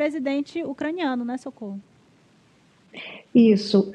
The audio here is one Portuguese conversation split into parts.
presidente ucraniano, né, Socorro? Isso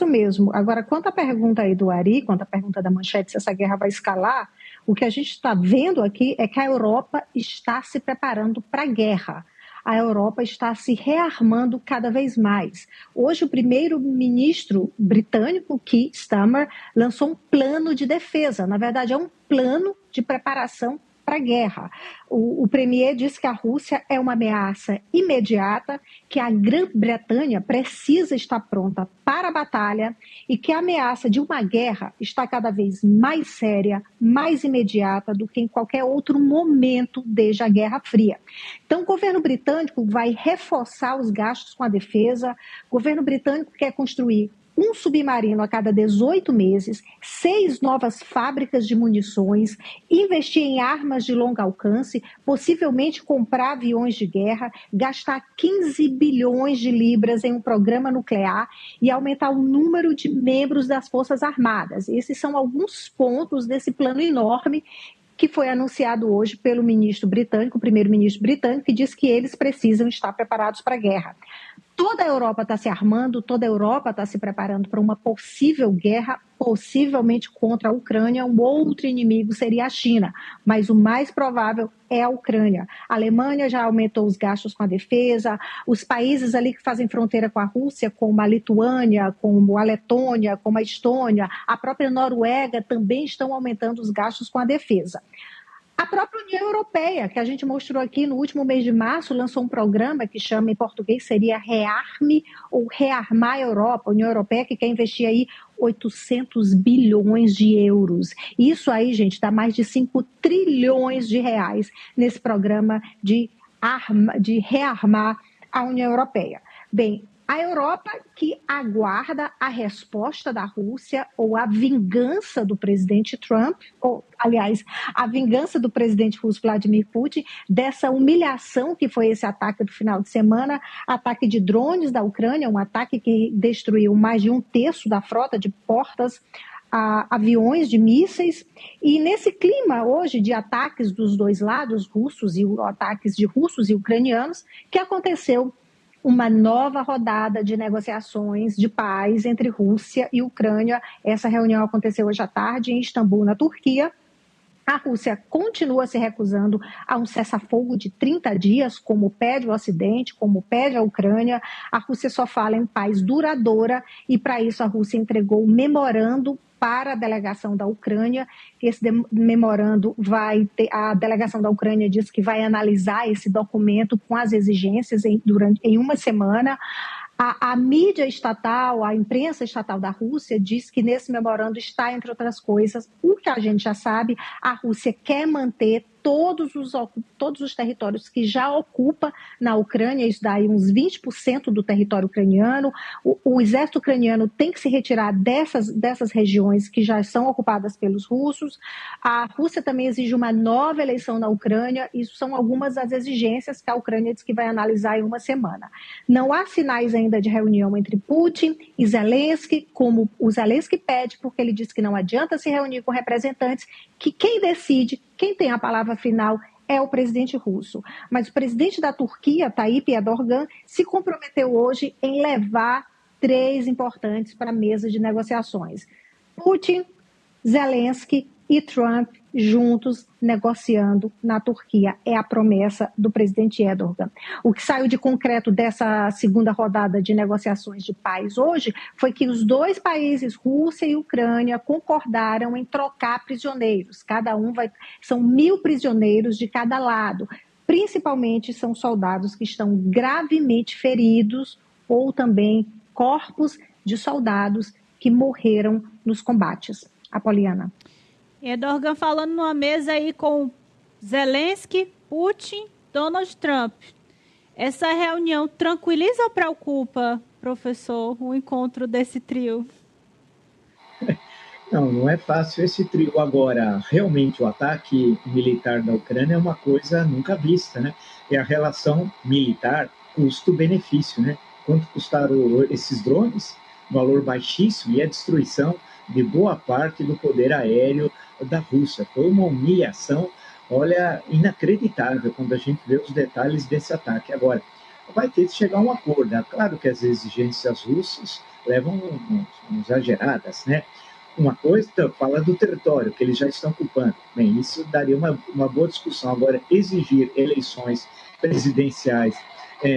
mesmo. Agora, quanto à pergunta aí do Ari, quanto à pergunta da Manchete, se essa guerra vai escalar, o que a gente está vendo aqui é que a Europa está se preparando para a guerra. A Europa está se rearmando cada vez mais. Hoje, o primeiro-ministro britânico, Keir Starmer, lançou um plano de defesa. Na verdade, é um plano de preparação para a guerra. O premier disse que a Rússia é uma ameaça imediata, que a Grã-Bretanha precisa estar pronta para a batalha e que a ameaça de uma guerra está cada vez mais séria, mais imediata do que em qualquer outro momento desde a Guerra Fria. Então, o governo britânico vai reforçar os gastos com a defesa, o governo britânico quer construir um submarino a cada 18 meses, 6 novas fábricas de munições, investir em armas de longo alcance, possivelmente comprar aviões de guerra, gastar 15 bilhões de libras em um programa nuclear e aumentar o número de membros das Forças Armadas. Esses são alguns pontos desse plano enorme que foi anunciado hoje pelo ministro britânico, o primeiro-ministro britânico, que diz que eles precisam estar preparados para a guerra. Toda a Europa está se armando, toda a Europa está se preparando para uma possível guerra, possivelmente contra a Ucrânia. Um outro inimigo seria a China, mas o mais provável é a Ucrânia. A Alemanha já aumentou os gastos com a defesa, os países ali que fazem fronteira com a Rússia, como a Lituânia, como a Letônia, como a Estônia, a própria Noruega também estão aumentando os gastos com a defesa. A própria União Europeia, que a gente mostrou aqui no último mês de março, lançou um programa que chama, em português, seria Rearme ou Rearmar a Europa. A União Europeia que quer investir aí 800 bilhões de euros. Isso aí, gente, dá mais de 5 trilhões de reais nesse programa de rearmar a União Europeia. Bem, a Europa que aguarda a resposta da Rússia ou a vingança do presidente Trump, ou, aliás, a vingança do presidente russo Vladimir Putin, dessa humilhação que foi esse ataque do final de semana, ataque de drones da Ucrânia, um ataque que destruiu mais de 1/3 da frota de portas, aviões de mísseis. E nesse clima hoje de ataques dos dois lados, ataques de russos e ucranianos, que aconteceu uma nova rodada de negociações de paz entre Rússia e Ucrânia. Essa reunião aconteceu hoje à tarde em Istambul, na Turquia. A Rússia continua se recusando a um cessar-fogo de 30 dias, como pede o Ocidente, como pede a Ucrânia. A Rússia só fala em paz duradoura e, para isso, a Rússia entregou um memorando para a delegação da Ucrânia. Esse memorando a delegação da Ucrânia diz que vai analisar esse documento com as exigências em uma semana. A mídia estatal, a imprensa estatal da Rússia diz que nesse memorando está, entre outras coisas, o que a gente já sabe, a Rússia quer manter todos os territórios que já ocupa na Ucrânia, isso dá aí uns 20% do território ucraniano. O exército ucraniano tem que se retirar dessas regiões que já são ocupadas pelos russos. A Rússia também exige uma nova eleição na Ucrânia. Isso são algumas das exigências que a Ucrânia diz que vai analisar em uma semana. Não há sinais ainda de reunião entre Putin e Zelensky, como o Zelensky pede, porque ele diz que não adianta se reunir com representantes, que quem decide, quem tem a palavra final é o presidente russo. Mas o presidente da Turquia, Tayyip Erdogan, se comprometeu hoje em levar 3 importantes para a mesa de negociações. Putin, Zelensky e Trump juntos negociando na Turquia. É a promessa do presidente Erdogan. O que saiu de concreto dessa segunda rodada de negociações de paz hoje foi que os dois países, Rússia e Ucrânia, concordaram em trocar prisioneiros. São 1.000 prisioneiros de cada lado. Principalmente são soldados que estão gravemente feridos ou também corpos de soldados que morreram nos combates. Apoliana. Erdogan falando numa mesa aí com Zelensky, Putin, Donald Trump. Essa reunião tranquiliza ou preocupa, professor, o encontro desse trio? Não é fácil esse trio. Agora, realmente, o ataque militar da Ucrânia é uma coisa nunca vista, né? É a relação militar custo-benefício, né? Quanto custaram esses drones? Valor baixíssimo, e a destruição de boa parte do poder aéreo da Rússia. Foi uma humilhação olha, inacreditável quando a gente vê os detalhes desse ataque. Agora, vai ter que chegar a um acordo. É claro que as exigências russas levam exageradas, né? Uma coisa fala do território, que eles já estão ocupando. Bem, isso daria uma boa discussão. Agora, exigir eleições presidenciais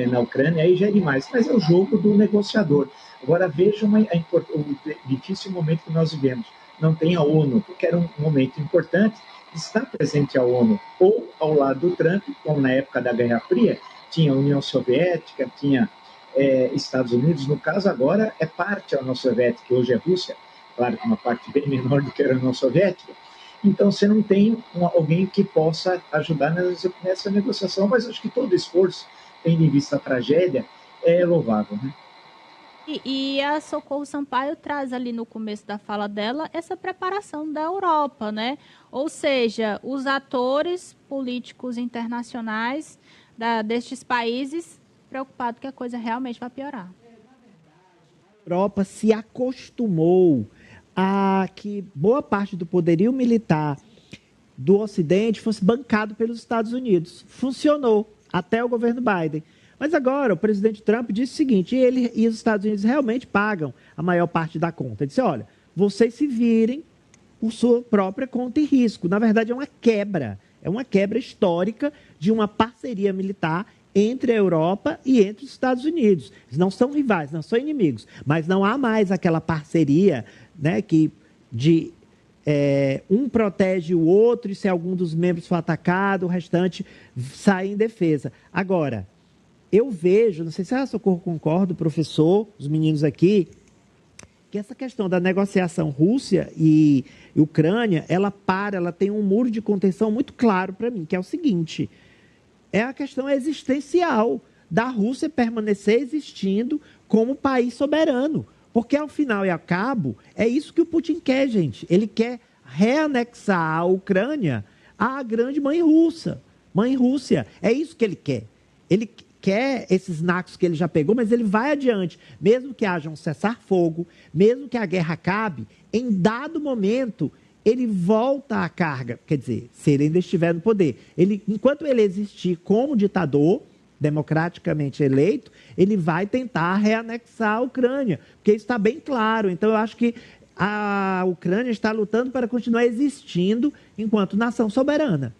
na Ucrânia, aí já é demais. Mas é o jogo do negociador. Agora, veja o difícil momento que nós vivemos. Não tem a ONU, porque era um momento importante. Está presente a ONU ou ao lado do Trump, como na época da Guerra Fria, tinha a União Soviética, tinha Estados Unidos. No caso, agora é parte da União Soviética, que hoje é Rússia. Claro que uma parte bem menor do que era a União Soviética. Então, você não tem alguém que possa ajudar nessa negociação, mas acho que todo esforço, tendo em vista a tragédia, é louvável, né? E a Socorro Sampaio traz ali no começo da fala dela essa preparação da Europa, né? Ou seja, os atores políticos internacionais destes países preocupados que a coisa realmente vai piorar. A Europa se acostumou a que boa parte do poderio militar do Ocidente fosse bancado pelos Estados Unidos. Funcionou até o governo Biden. Mas agora o presidente Trump disse o seguinte, ele e os Estados Unidos realmente pagam a maior parte da conta. Ele disse, olha, vocês se virem por sua própria conta e risco. Na verdade, é uma quebra histórica de uma parceria militar entre a Europa e entre os Estados Unidos. Eles não são rivais, não são inimigos, mas não há mais aquela parceria, né, um protege o outro e se algum dos membros for atacado, o restante sai em defesa. Agora, eu vejo, não sei se a Socorro concorda, o professor, os meninos aqui, que essa questão da negociação Rússia e Ucrânia, ela tem um muro de contenção muito claro para mim, que é o seguinte, é a questão existencial da Rússia permanecer existindo como país soberano. Porque, ao final e ao cabo, é isso que o Putin quer, gente. Ele quer reanexar a Ucrânia à grande mãe Rússia. É isso que ele quer. Ele quer esses nacos que ele já pegou, mas ele vai adiante. Mesmo que haja um cessar-fogo, mesmo que a guerra acabe, em dado momento, ele volta à carga. Quer dizer, se ele ainda estiver no poder. Enquanto ele existir como ditador, democraticamente eleito, ele vai tentar reanexar a Ucrânia, porque isso está bem claro. Então, eu acho que a Ucrânia está lutando para continuar existindo enquanto nação soberana.